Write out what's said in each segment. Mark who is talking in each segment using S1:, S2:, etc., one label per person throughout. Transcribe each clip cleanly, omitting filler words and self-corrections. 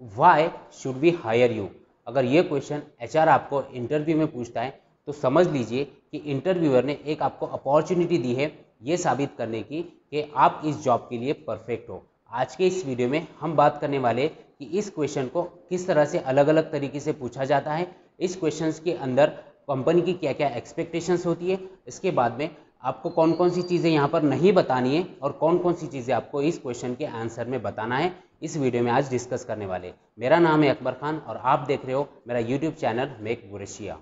S1: Y should we hire you. अगर ये question HR आपको इंटरव्यू में पूछता है तो समझ लीजिए कि इंटरव्यूअर ने एक आपको अपॉर्चुनिटी दी है ये साबित करने की कि आप इस जॉब के लिए परफेक्ट हो। आज के इस वीडियो में हम बात करने वाले कि इस क्वेश्चन को किस तरह से अलग अलग तरीके से पूछा जाता है, इस क्वेश्चन के अंदर कंपनी की क्या क्या एक्सपेक्टेशंस होती है, इसके बाद में आपको कौन कौन सी चीज़ें यहाँ पर नहीं बतानी है और कौन कौन सी चीज़ें आपको इस क्वेश्चन के आंसर में बताना है, इस वीडियो में आज डिस्कस करने वाले। मेरा नाम है अकबर खान और आप देख रहे हो मेरा यूट्यूब चैनल मेक बुरेशिया।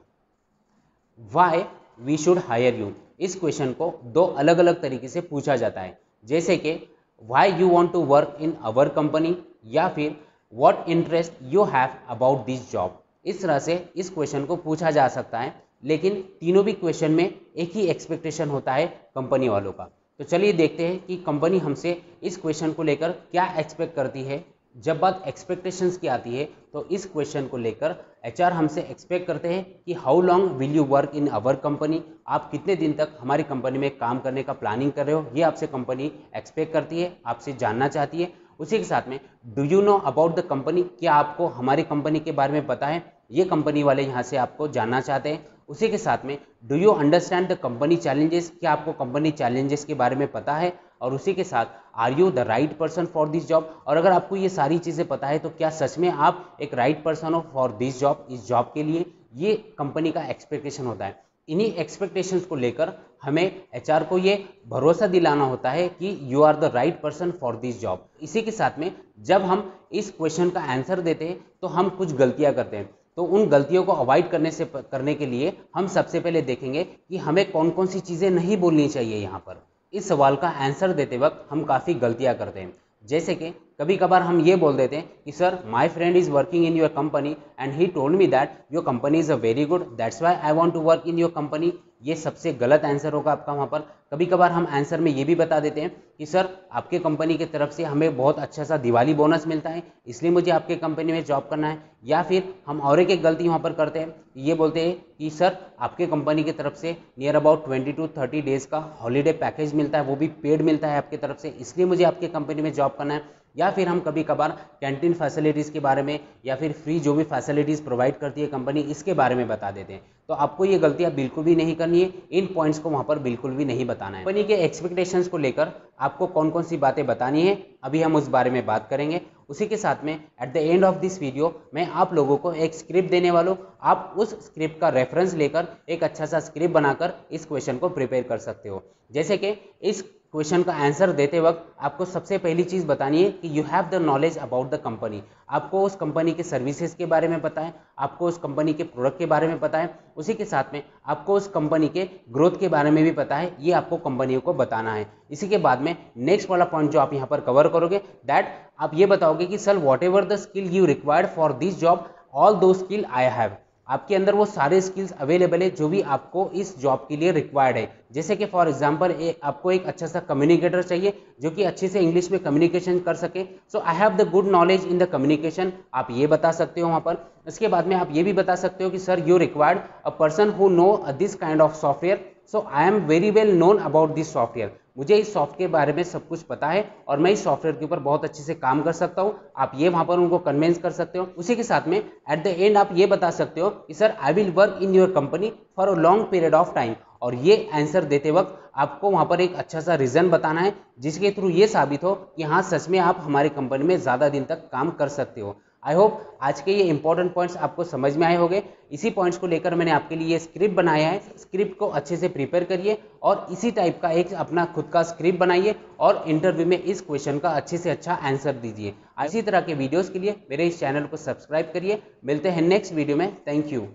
S1: Why we should hire you, इस क्वेश्चन को दो अलग अलग तरीके से पूछा जाता है, जैसे कि why you want to work in our company या फिर what interest you have about this job. इस तरह से इस क्वेश्चन को पूछा जा सकता है, लेकिन तीनों भी क्वेश्चन में एक ही एक्सपेक्टेशन होता है कंपनी वालों का। तो चलिए देखते हैं कि कंपनी हमसे इस क्वेश्चन को लेकर क्या एक्सपेक्ट करती है। जब बात एक्सपेक्टेशंस की आती है तो इस क्वेश्चन को लेकर एचआर हमसे एक्सपेक्ट करते हैं कि how long will you work in our company, आप कितने दिन तक हमारी कंपनी में काम करने का प्लानिंग कर रहे हो, ये आपसे कंपनी एक्सपेक्ट करती है, आपसे जानना चाहती है। उसी के साथ में do you know about the company, क्या आपको हमारी कंपनी के बारे में पता है, ये कंपनी वाले यहाँ से आपको जानना चाहते हैं। उसी के साथ में do you understand the company challenges, क्या आपको कंपनी चैलेंजेस के बारे में पता है। और उसी के साथ are you the right person for this job, और अगर आपको ये सारी चीज़ें पता है तो क्या सच में आप एक राइट पर्सन हो फॉर दिस जॉब, इस जॉब के लिए। ये कंपनी का एक्सपेक्टेशन होता है। इन्हीं एक्सपेक्टेशंस को लेकर हमें एचआर को ये भरोसा दिलाना होता है कि you are the right person for this job. इसी के साथ में जब हम इस क्वेश्चन का आंसर देते हैं तो हम कुछ गलतियां करते हैं, तो उन गलतियों को अवॉइड करने के लिए हम सबसे पहले देखेंगे कि हमें कौन कौन सी चीज़ें नहीं बोलनी चाहिए। यहाँ पर इस सवाल का आंसर देते वक्त हम काफ़ी गलतियां करते हैं, जैसे कि कभी कभार हम ये बोल देते हैं कि sir my friend is working in your company and he told me that your company is a very good, that's why I want to work in your company. ये सबसे गलत आंसर होगा आपका वहाँ पर। कभी कभार हम आंसर में ये भी बता देते हैं कि सर आपके कंपनी की तरफ से हमें बहुत अच्छा सा दिवाली बोनस मिलता है, इसलिए मुझे आपके कंपनी में जॉब करना है। या फिर हम और एक गलती वहाँ पर करते हैं, ये बोलते हैं कि सर आपके कंपनी की तरफ से नियर अबाउट 20 to 30 डेज़ का हॉलीडे पैकेज मिलता है, वो भी पेड मिलता है आपकी तरफ से, इसलिए मुझे आपके कंपनी में जॉब करना है। या फिर हम कभी कभार कैंटीन फैसिलिटीज़ के बारे में या फिर फ्री जो भी फैसिलिटीज़ प्रोवाइड करती है कंपनी, इसके बारे में बता देते हैं। तो आपको ये गलतियां बिल्कुल भी नहीं करनी है, इन पॉइंट्स को वहाँ पर बिल्कुल भी नहीं बताना है। कंपनी के एक्सपेक्टेशंस को लेकर आपको कौन कौन सी बातें बतानी है, अभी हम उस बारे में बात करेंगे। उसी के साथ में at the end of this video मैं आप लोगों को एक स्क्रिप्ट देने वाला हूँ, आप उस स्क्रिप्ट का रेफरेंस लेकर एक अच्छा सा स्क्रिप्ट बनाकर इस क्वेश्चन को प्रिपेयर कर सकते हो। जैसे कि इस क्वेश्चन का आंसर देते वक्त आपको सबसे पहली चीज़ बतानी है कि you have the knowledge about the company, आपको उस कंपनी के सर्विसेज के बारे में पता है, आपको उस कंपनी के प्रोडक्ट के बारे में पता है। उसी के साथ में आपको उस कंपनी के ग्रोथ के बारे में भी पता है, ये आपको कंपनियों को बताना है। इसी के बाद में नेक्स्ट वाला पॉइंट जो आप यहाँ पर कवर करोगे, दैट आप ये बताओगे कि sir what ever the skill you required for this job, all दो स्किल आई हैव, आपके अंदर वो सारे स्किल्स अवेलेबल है जो भी आपको इस जॉब के लिए रिक्वायर्ड है। जैसे कि फॉर एग्जांपल आपको एक अच्छा सा कम्युनिकेटर चाहिए जो कि अच्छे से इंग्लिश में कम्युनिकेशन कर सके, so I have the good knowledge in the communication, आप ये बता सकते हो वहाँ पर। इसके बाद में आप ये भी बता सकते हो कि sir you required a person who know this kind of software, so I am very well known about this software, मुझे इस सॉफ्टवेयर के बारे में सब कुछ पता है और मैं इस सॉफ्टवेयर के ऊपर बहुत अच्छे से काम कर सकता हूँ, आप ये वहाँ पर उनको कन्विंस कर सकते हो। उसी के साथ में एट द एंड आप ये बता सकते हो कि sir I will work in your company for a long period of time, और ये आंसर देते वक्त आपको वहाँ पर एक अच्छा सा रीज़न बताना है जिसके थ्रू ये साबित हो कि हाँ सच में आप हमारी कंपनी में ज़्यादा दिन तक काम कर सकते हो। आई होप आज के ये इंपॉर्टेंट पॉइंट्स आपको समझ में आए होंगे। इसी पॉइंट्स को लेकर मैंने आपके लिए स्क्रिप्ट बनाया है, स्क्रिप्ट को अच्छे से प्रिपेयर करिए और इसी टाइप का एक अपना खुद का स्क्रिप्ट बनाइए और इंटरव्यू में इस क्वेश्चन का अच्छे से अच्छा आंसर दीजिए। इसी तरह के वीडियोस के लिए मेरे इस चैनल को सब्सक्राइब करिए। मिलते हैं नेक्स्ट वीडियो में। Thank you.